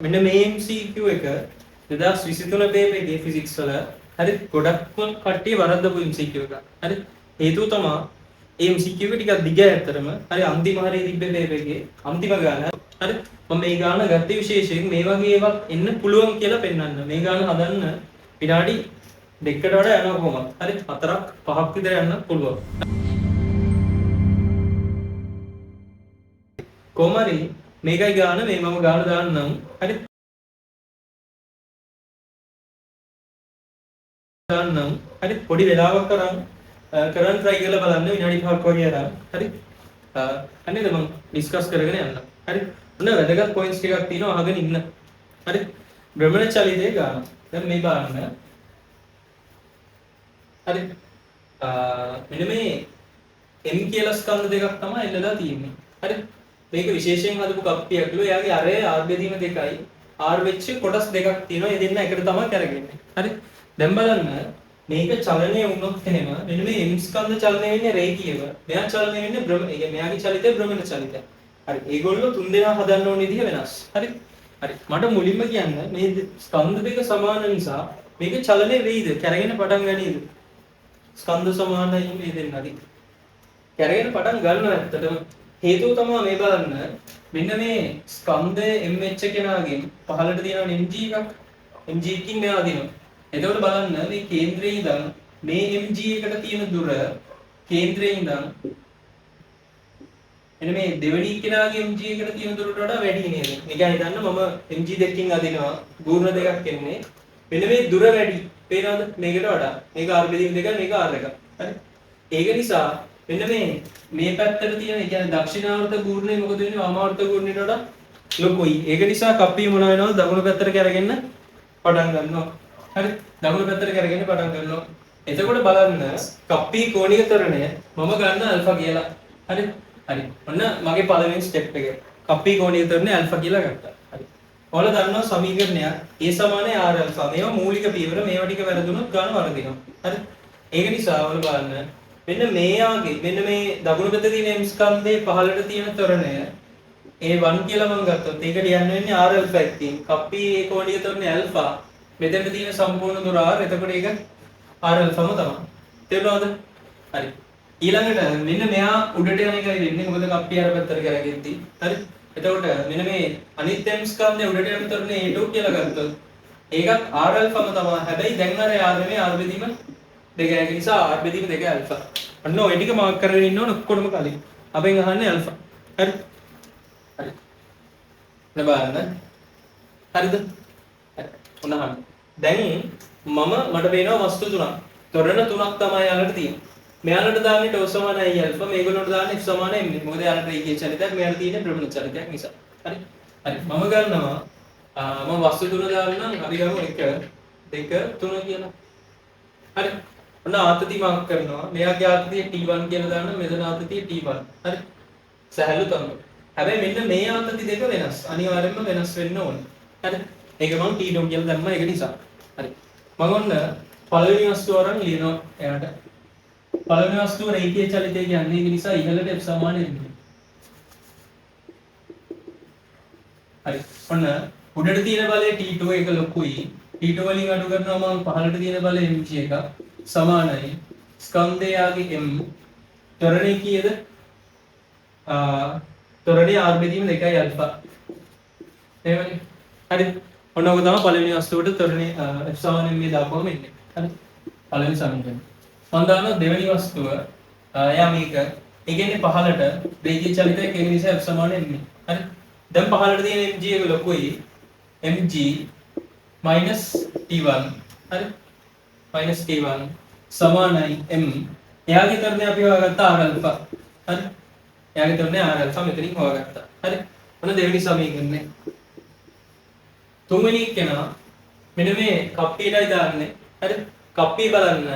මෙන්න මේ MCQ එක 2023 පේපර් එකේ ෆිසික්ස් වල හරි ගොඩක්ම කට්ටිය වරද්දපු MCQ එකක්. හරි හේතුව තමයි මේ MCQ එක ටිකක් දිගයි ඇත්තටම. හරි අන්තිම හරිය තිබ්බ පේපර් එකේ අන්තිම ගාන. හරි මම මේ ගාන ගත්තේ විශේෂයෙන් මේ වගේ ඒවා එන්න පුළුවන් කියලා පෙන්වන්න. මේ ගාන හදන්න විනාඩි දෙකකට වඩා යනවා කොහොමද? හරි 4ක් 5ක් විතර යන්න පුළුවන්. කොහමරි මේකයි ගාන මේ මම ගාන දාන්නම්. හරි දාන්නම්. හරි පොඩි වෙලාවක් කරන් try කරලා බලන්න විනාඩි 5ක් වගේ අරන්. හරි අනේද මම ඩිස්කස් කරගෙන යන්න. හරි ඔන්න වැදගත් පොයින්ට්ස් ටිකක් තියෙනවා අහගෙන ඉන්න. හරි භ්‍රමණ චලිතයේ ගාන. දැන් මේ බලන්න. හරි මෙන්න මේ m කියලා ස්කන්ධ දෙකක් තමයි එල්ලලා තියෙන්නේ. හරි මේක විශේෂයෙන් හදපු කප්පියක්ලු. එයාගේ අරේ r බෙදීම දෙකයි. r වෙච්ච කොටස් දෙකක් තියෙනවා. ඒ දෙන්න එකට තමයි කරගන්නේ. හරි දැන් බලන්න මේක චලනය වුණොත් එහෙම මෙන්න මේ m ස්කන්ධ චලනය වෙන්නේ රේඛීයව. මෙයා චලනය වෙන්නේ මෙයාගේ චලිතය භ්‍රමණ චලිතය. හරි ඒගොල්ලෝ තුන් දෙනා හදන්න ඕන විදිහ වෙනස්. හරි මට මුලින්ම කියන්න මේ ස්කන්ධ දෙක සමාන නිසා මේක චලනය වෙයිද? කැරගෙන පටන් ගනීද? ස්කන්ධ සමානයි මේ දෙන්නගේ. කැරගෙන පටන් ගන්නවා ඇත්තටම. හේතුව තමයි මේ බලන්න මෙන්න මේ ස්කන්ධය mh කෙනාගෙන් පහළට තියෙනවා mg එකක්. mg එකකින් මෙයා දිනවා. එතකොට බලන්න මේ කේන්ද්‍රයේ ඉඳන් මේ mg එකට තියෙන දුර කේන්ද්‍රයේ ඉඳන් එන්න මේ දෙවෙනි කෙනාගේ mg එකට තියෙන දුරට වඩා වැඩි නේද? නිකන් හිතන්න මම mg දෙකකින් අදිනවා ගූර්ණ දෙකක් එන්නේ. මෙන්න මේ දුර වැඩි. පේනවද? මේකට වඩා. මේක r බෙදීම දෙකයි මේක r එකක්. හරි. ඒක නිසා මෙන්න මේ පැත්තට තියෙන ඒ කියන්නේ දක්ෂිණාවර්ත ගූර්ණය මොකද වෙන්නේ? වාමාවර්ත ගූර්ණයට වඩා ලොකුයි. ඒක නිසා කප්පිය මොන වෙනවද? දකුණු පැත්තට කරගෙන පටන් ගන්නවා. හරි දකුණු පැත්තට කරගෙන පටන් ගන්නවා. එතකොට බලන්න කප්පී කෝණික ත්වරණය මම ගන්න අල්ෆා කියලා. හරි ඔන්න මගේ පළවෙනි ස්ටෙප් එක. කප්පී කෝණික ත්වරණය අල්ෆා කියලා ගත්තා. හරි ඔයාලා දන්නවා සමීකරණය A = r අල්ෆා. මේවා මූලික පියවර. මේවා ටික වැරදුනොත් ගන්න වරදිනවා. හරි ඒක නිසා ඔයාලා බලන්න මෙන්න මෙන්න මේ දකුණු පැත්තේ තියෙන m ස්කන්ධයේ පහළට තියෙන ත්වරණය A1 කියලා මම ගත්තොත් ඒකට යන්න වෙන්නේ r අල්ෆා එකකින්. කප්පී කෝණික ත්වරණය අල්ෆා. මෙතන තියෙන සම්පූර්ණ දුර r. එතකොට ඒක r අල්ෆාම තමයි. තේරුණාද? හරි. ඊළඟට මෙන්න මෙයා උඩට යන එකයි වෙන්නේ. මොකද කප්පිය අර පැත්තට කරගෙද්දි. හරි. එතකොට මෙන්න මේ අනිත් m ස්කන්ධය උඩට යන තරනේ a2 කියලා ගත්තොත් ඒකත් r අල්ෆාම තමයි. හැබැයි දැන් අර r නෙමෙයි r බෙදීම දෙක. ඒක නිසා r බෙදීම දෙක අල්ෆා. අන්න ඔය ටික මාක් කරගෙන ඉන්න ඕන ඔක්කොම කලින්. අපෙන් අහන්නේ අල්ෆා. හරි. බලන්න. හරිද? ඔන්න අහන්න. දැන් මට පේනවා වස්තු තුනක්. ත්වරණ තුනක් තමයි යාලට තියෙන්නේ. මෙයාලට දාන්නේ ටෝ සමාන i අල්ෆා, මේගොල්ලෝට දාන්නේ f සමාන m. මොකද යාලට රේඛීය චලිතයක්, මෙයාලට තියෙන්නේ භ්‍රමණ චලිතයක් නිසා. හරි. මම ගන්නවා මම වස්තු තුන දාන්නම්. අපි ගමු 1 2 3 කියලා. හරි. ඔන්න ආතති මාක් කරනවා. මෙයාගේ ආතතිය t1 කියලා දාන්න. මෙතන ආතතිය t1. හරි. සහැල්ලු තමයි. හැබැයි මෙන්න මේ ආතති දෙක වෙනස්. අනිවාර්යයෙන්ම වෙනස් වෙන්න ඕනේ. හරි. ඒක මම t2 කියලා දැම්මා ඒක නිසා. හරි. මම ඔන්න පළවෙනි වස්තුව අරන් ලියනවා එයාට. පළවෙනි වස්තුව රේඛීය චලිතය කියන්නේ ඒක නිසා ඉහළට f සමාන වෙන්නේ. හරි. ඔන්න උඩට තියෙන බලය t2 එක ලොකුයි. t2 වලින් අඩු කරනවා මම පහළට තියෙන බලය mg එක සමානයි. ස්කන්ධයගේ m ත්වරණය කීයද? ත්වරණයේ r බෙදීම 2යි අල්ෆා. එහෙමනේ. හරි. ඔන්න ඔක තමයි පළවෙනි වස්තුවට ත්වරණයේ f සමාන m දාපුවම එන්නේ. හරි. පළවෙනි සමීකරණය. මම දානවා දෙවෙනි වස්තුව. එයා මේක. ඒ කියන්නේ පහළට රේඛීය චලිතයක් ඒක නිසා f සමාන m. හරි. දැන් පහළට තියෙන mg එක ලොකුයි. mg -t1. හරි. -t1 සමානයි m. එයාගේ ත්වරණය අපි හොයාගත්තා r අල්ෆා. හරි. එයාගේ ත්වරණය r අල්ෆා මෙතනින් හොයාගත්තා. හරි. ඔන්න දෙවෙනි සමීකරණය. තුන්වෙනි කෙනා මෙන්න මේ කප්පියටයි දාන්නේ. හරි. කප්පිය බලන්න.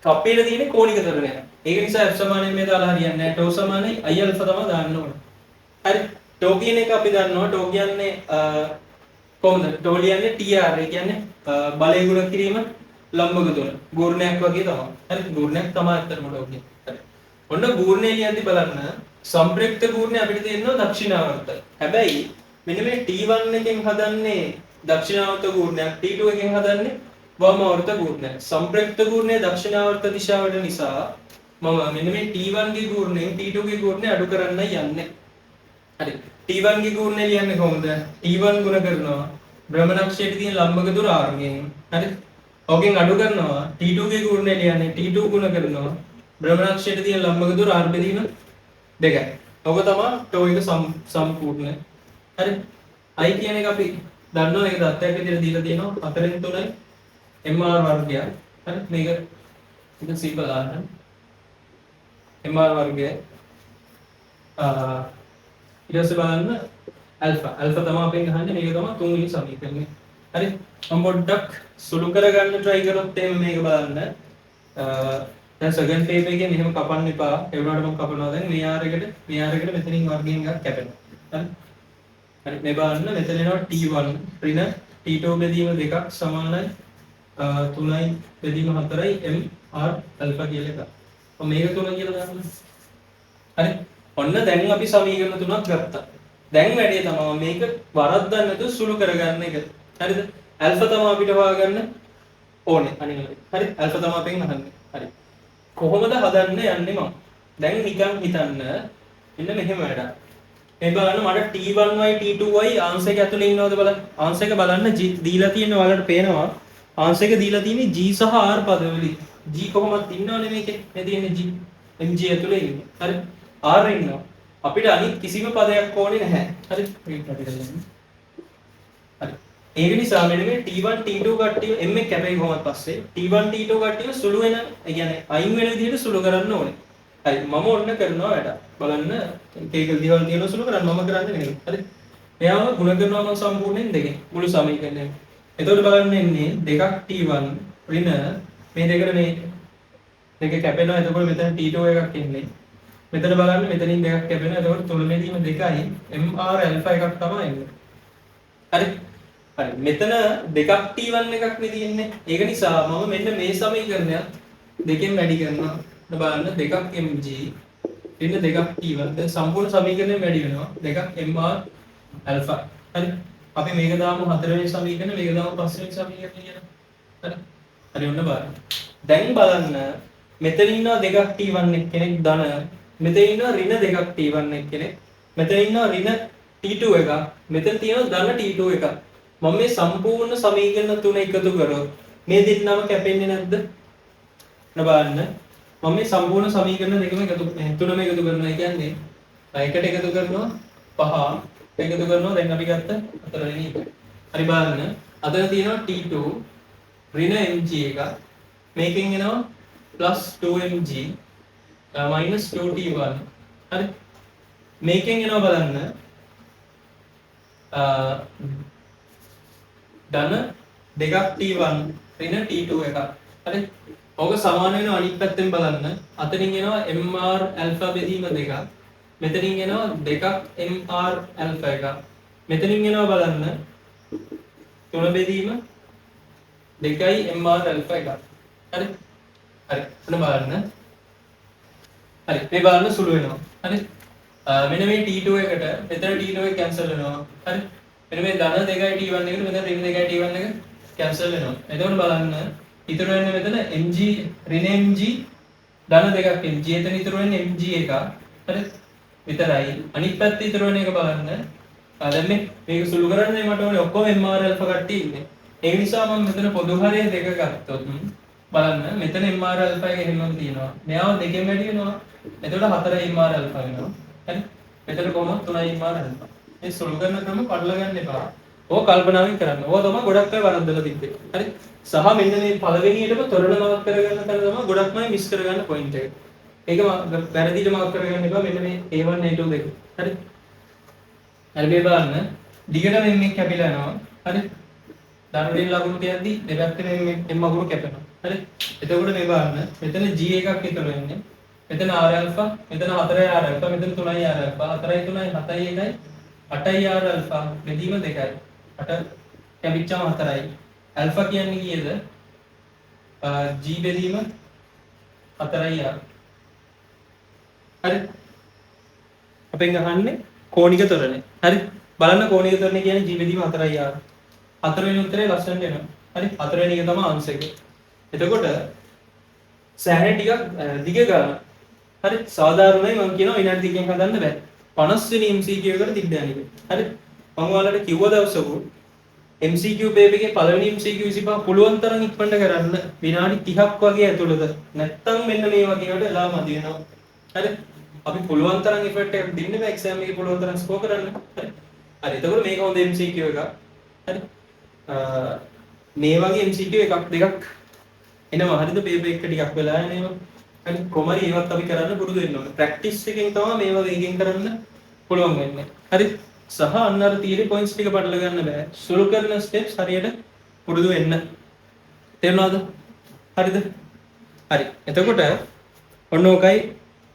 කප්පියට තියෙන කෝණික ත්වරණය. ඒක නිසා f සමාන m දාලා හරියන්නේ නැහැ. ටෝ සමානයි i අල්ෆා තමයි දාන්න ඕනේ. හරි. ටෝ කියන එක අපි දන්නවා. ටෝ කියන්නේ කොහොමද? ටෝ ලියන්නේ tr. ඒ කියන්නේ බලය ගුණ කිරීම ලම්බක තුන. ගූර්ණයක් වගේ තමයි. හරි. ගූර්ණයක් තමයි අත්‍තරම ටෝ කියන්නේ. හරි. ඔන්න ගූර්ණය ලියද්දි බලන්න සම්ප්‍රයුක්ත ගූර්ණය අපිට තියෙනවා දක්ෂිණාවර්ත. හැබැයි මෙන්න මේ T1 එකෙන් හදන්නේ දක්ෂිණාවර්ත ගූර්ණයක්, T2 එකෙන් හදන්නේ වාමාවර්ත ගූර්ණයක්. සම්ප්‍රයුක්ත ගූර්ණය දක්ෂිණාවර්ත දිශාවට නිසා මම මෙන්න මේ T1 ගේ ගූර්ණයෙන් T2 ගේ ගූර්ණය අඩු කරන්න යන්නේ. හරි. T1 ගේ ගූර්ණය ලියන්නේ කොහොමද? T1 ගුණ කරනවා භ්‍රමණක්ෂයට තියෙන ලම්බක දුර r ගෙන්. හරි. ඔකෙන් අඩු කරනවා T2 ගේ ගූර්ණය ලියන්නේ T2 ගුණ කරනවා භ්‍රමණක්ෂයට තියෙන ලම්බක දුර r බෙදීම 2යි. ඔක තමයි tau එක සම්පූර්ණ. හරි. I කියන එක අපි දන්නවා ඒක දත්තයක් විදිහට දීලා තියෙනවා 4න් 3යි mr වර්ගය. හරි. මේක ඉතින් සිම්පල් ආන්න. mr වර්ගය ඊට පස්සේ බලන්න alpha තමයි අපෙන් අහන්නේ මේක තමයි තුන්වෙනි සමීකරණය. හරි. මම පොඩ්ඩක් සුළු කරගන්න try කරොත් එහෙම මේක බලන්න. දැන් second page එකේ මෙහෙම කපන්න එපා. ඒ වුණාට මම කපනවා දැන් මේ r එකට මෙතනින් වර්ගයෙන් එකක් කැපෙනවා. හරි. හරි මේ බලන්න මෙතන එනවා T1 ඍණ T2 බෙදීම 2ක් සමානයි 3යි බෙදීම 4යි mr alpha කියලා එකක්. මම මේක 3 කියලා දාන්න. හරි. ඔන්න දැන් අපි සමීකරණ 3ක් ගත්තා. දැන් වැඩේ තමයි මේක වරද්දන්න නැතුව සුළු කරගන්න එක. හරිද? alpha තමයි අපිට හොයාගන්න ඕනේ අනිවාර්යයෙන්. හරි. alpha තමයි අපෙන් අහන්නේ. හරි. කොහොමද හදන්න යන්නේ මම? දැන් නිකන් හිතන්න මෙන්න මෙහෙම වැඩක්. මේ බලන්න මට T1y T2y ආන්සර් එක ඇතුලේ ඉන්නවද බලන්න. ආන්සර් එක බලන්න දීලා තියෙන ඔයාලට පේනවා. ආන්සර් එක දීලා තියෙන්නේ G සහ R පදවලින්. G කොහොමද ඉන්නවනේ මේකේ? මේ තියෙන්නේ G. MG ඇතුලේ ඉන්නේ. හරි. R ඉන්නවා. අපිට අනිත් කිසිම පදයක් ඕනේ නැහැ. හරි. මේක අපිට ගන්න. හරි. ඒක නිසා මෙන්න මේ T1 T2 කට්ටිය M එක කැපෙයි කොහොමද පස්සේ T1 T2 කට්ටිය සුළු වෙන, ඒ කියන්නේ අයින් වෙන විදිහට සුළු කරන්න ඕනේ. හරි. මම ඔන්න කරනවා වැඩ. බලන්න ඒක දිවල් දිනන සුළු කරන්න මම කරන්නේ නෙමෙයි. හරි. මෙයාම ගුණ කරනවා මම සම්පූර්ණයෙන් දෙකෙන් මුළු සමීකරණයම. එතකොට බලන්න එන්නේ 2ක් T1 ඍණ මේ දෙකට මේ දෙක කැපෙනවා. එතකොට මෙතන T2 එකක් එන්නේ. මෙතන බලන්න මෙතනින් දෙකක් කැපෙනවා. එතකොට තුනේදීම 2යි mr alpha එකක් තමයි එන්නේ. හරි. හරි. මෙතන දෙකක් T1 එකක් නේ තියෙන්නේ. ඒක නිසා මම මෙන්න මේ සමීකරණය දෙකෙන් වැඩි කරනවා. බලන්න 2ක් mg ඍණ 2ක් T1. දැන් සම්පූර්ණ සමීකරණය වැඩි වෙනවා. 2ක් mr alpha. හරි. අපි මේක දාමු 4 වෙනි සමීකරණය, මේක දාමු 5 වෙනි සමීකරණය කියලා. හරි. හරි ඔන්න බලන්න. දැන් බලන්න මෙතන ඉන්නවා 2ක් T1 කෙනෙක් ධන, මෙතන ඉන්නවා ඍණ 2ක් T1 කෙනෙක්, මෙතන ඉන්නවා ඍණ T2 එකක්, මෙතන තියෙනවා ධන T2 එකක්. මම මේ සම්පූර්ණ සමීකරණ තුන එකතු කරොත් මේ දෙන්නම කැපෙන්නේ නැද්ද? බලන්න. මම මේ සම්පූර්ණ සමීකරණ දෙකම තුනම එකතු කරනවා. කියන්නේ 1ට එකතු කරනවා 5 එකතු කරනවා. දැන් අපි ගත්ත 4 වෙනි එක. හරි බලන්න. අතන තියෙනවා T2 ඍණ mg එක. මේකෙන් එනවා +2mg -2t1. හරි. මේකෙන් එනවා බලන්න ධන 2ක් T1 ඍණ T2 එකක්. හරි. ඕක සමාන වෙනවා අනිත් පැත්තෙන් බලන්න. අතනින් එනවා mr alpha බෙදීම 2ක්. මෙතනින් එනවා 2ක් mr alpha එකක්. මෙතනින් එනවා බලන්න 3 බෙදීම 2යි mr alpha එකක්. හරි. හරි. එතන බලන්න. හරි. මේ බලන්න සුළු වෙනවා. හරි. මෙන්න මේ T2 එකට මෙතන T2 එක කැන්සල් වෙනවා. හරි. මෙන්න මේ ධන 2යි T1 එකට මෙතන ඍණ 2යි T1 එක කැන්සල් වෙනවා. එතකොට බලන්න ඉතුරු වෙන්නේ මෙතන mg ඍණ mg ධන 2ක් mg. එතන ඉතුරු වෙන්නේ mg එකක්. හරි. විතරයි. අනිත් පැත්තේ ඉතුරු වෙන එක බලන්න. දැන් මේක සුළු කරන්නේ මට ඕනේ ඔක්කොම mr alpha කට්ටිය ඉන්නේ. ඒ නිසා මම මෙතන පොදු හරය 2 ගත්තොත් බලන්න මෙතන mr alpha එක එහෙමම තියෙනවා. මෙයාව දෙකෙන් වැඩි වෙනවා. එතකොට 4 mr alpha වෙනවා. හරි. මෙතන කොහොමද 3 mr alpha. මේ සුළු කරන ක්‍රම පටල ගන්න එපා. ඕක කල්පනාවෙන් කරන්න. ඕක තමයි ගොඩක් අය වරද්දලා තිබ්බේ. හරි. සහ මෙන්න මේ පළවෙනියටම තොරණ මාක් කරගන්න තැන තමයි ගොඩක්ම අය මිස් කරගන්න පොයින්ට් එක. ඒක වැරදිට මාක් කරගන්න එපා. මෙන්න මේ A1 A2 දෙක. හරි. හරි මේ බලන්න. දිගටම මේ කැපිලා යනවා. හරි. ධන ලකුණු තියද්දි දෙපැත්තෙන් M අකුරු කැපෙනවා. හරි. එතකොට මේ බලන්න. මෙතන G එකක් විතර වෙන්නේ. මෙතන R alpha, මෙතන 4යි R alpha, මෙතන 3යි R alpha, 4යි 3යි 7යි 1යි 8යි R alpha බෙදීම 2යි. 8 කැපිච්චම 4යි. alpha කියන්නේ කීයද? G බෙදීම 4යි R. හරි. අපෙන් අහන්නේ කෝණික ත්වරණය. හරි. බලන්න කෝණික ත්වරණය කියන්නේ ජීවිතීම 4යි r. 4 වෙනි උත්තරේ ලස්සනට එනවා. හරි 4 වෙනි එක තමයි ආන්සර් එක. එතකොට සෑහෙන ටිකක් දිග ගන්න. හරි සාධාරණයි මම කියනවා විනාඩි 3කින් හදන්න බෑ. 50 වෙනි MCQ එකට තිබ්බ යන්නේ. හරි මම ඔයාලට කිව්ව දවසක MCQ පේපර් එකේ පළවෙනි MCQ 25 පුළුවන් තරම් ඉක්මනට කරන්න විනාඩි 30ක් වගේ ඇතුළත. නැත්තම් මෙන්න මේ වගේ වට වෙලා මදි වෙනවා. හරි අපි පුළුවන් තරම් එෆර්ට් එකක් දෙන්න බෑ එක්සෑම් එකේ පුළුවන් තරම් ස්කෝර් කරන්න. හරි හරි එතකොට මේක හොඳ MCQ එකක්. හරි මේ වගේ MCQ එකක් දෙකක් එනවා. හරිද පේපර් එක ටිකක් වෙලා යනවා. හරි කොහමරි ඒවත් අපි කරන්න පුරුදු වෙන්න ඕනේ. ප්‍රැක්ටිස් එකෙන් තමයි මේවා වේගෙන් කරන්න පුළුවන් වෙන්නේ. හරි සහ අන්න අර තියරි පොයින්ට්ස් ටික පටල ගන්න බෑ. සුළු කරන ස්ටෙප්ස් හරියට පුරුදු වෙන්න. තේරුණාද? හරිද? හරි. එතකොට ඔන්න ඕකයි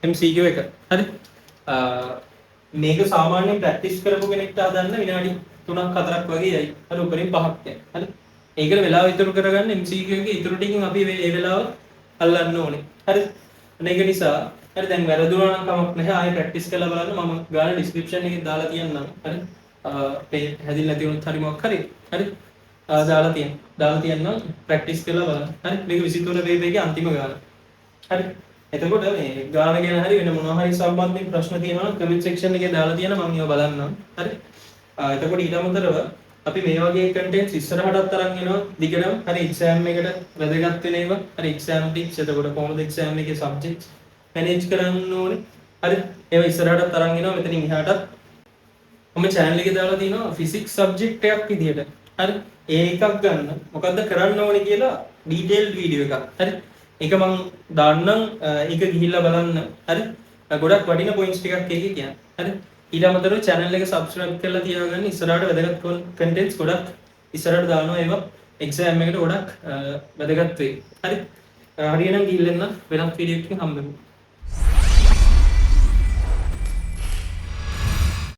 MCQ එක. හරි. මේක සාමාන්‍යයෙන් ප්‍රැක්ටිස් කරපු කෙනෙක්ට හදන්න විනාඩි 3ක් 4ක් වගේ යයි. හරි උඩරින් 5ක් යයි. හරි. ඒකට වෙලාව ඉතුරු කරගන්න MCQ එකේ ඉතුරු ටිකකින් අපි මේ වෙලාව අල්ලන්න ඕනේ. හරි. මේක නිසා හරි දැන් වැරදුනා නම් කමක් නැහැ ආයෙ ප්‍රැක්ටිස් කරලා බලන්න මම ගාන ඩිස්ක්‍රිප්ෂන් එකේ දාලා තියන්නම්. හරි. පේ හැදිලා නැති වුණොත් හරි මොකක් හරි. හරි. දාලා තියන්නම් ප්‍රැක්ටිස් කරලා බලන්න. හරි. මේක 23 පේපර් එකේ අන්තිම ගාන. හරි. එතකොට මේ ගාන ගැන හරි වෙන මොනවා හරි සම්බන්ධයෙන් ප්‍රශ්න තියෙනවා නම් කමෙන්ට් සෙක්ෂන් එකේ දාලා තියන්න මම ඒවා බලන්නම්. හරි. එතකොට ඊට අමතරව අපි මේ වගේ කන්ටෙන්ට්ස් ඉස්සරහටත් අරන් එනවා දිගටම. හරි එක්සෑම් එකට වැදගත් වෙන ඒවා. හරි එක්සෑම් ටිප්ස් එතකොට කොහොමද එක්සෑම් එකේ සබ්ජෙක්ට්ස් මැනේජ් කරන්න ඕනේ. හරි ඒවා ඉස්සරහටත් අරන් එනවා මෙතනින් එහාටත්. මම channel එකේ දාලා තියෙනවා ෆිසික්ස් සබ්ජෙක්ට් එකක් විදියට. හරි ඒ එකක් ගන්න. මොකද්ද කරන්න ඕනේ කියලා ඩීටේල්ඩ් වීඩියෝ එකක්. හරි ඒක මම දාන්නම් ඒක ගිහිල්ලා බලන්න. හරි ගොඩක් වටින පොයින්ට්ස් ටිකක් එකේ කියන්නේ. හරි ඊට අමතරව channel එක subscribe කරලා තියාගන්න. ඉස්සරහට වැදගත් contents ගොඩක් ඉස්සරහට දානවා ඒවා exam එකට ගොඩක් වැදගත් වෙයි. හරි හරියනම් ගිහින් එන්න වෙනත් වීඩියෝ එකකින් හම්බෙමු.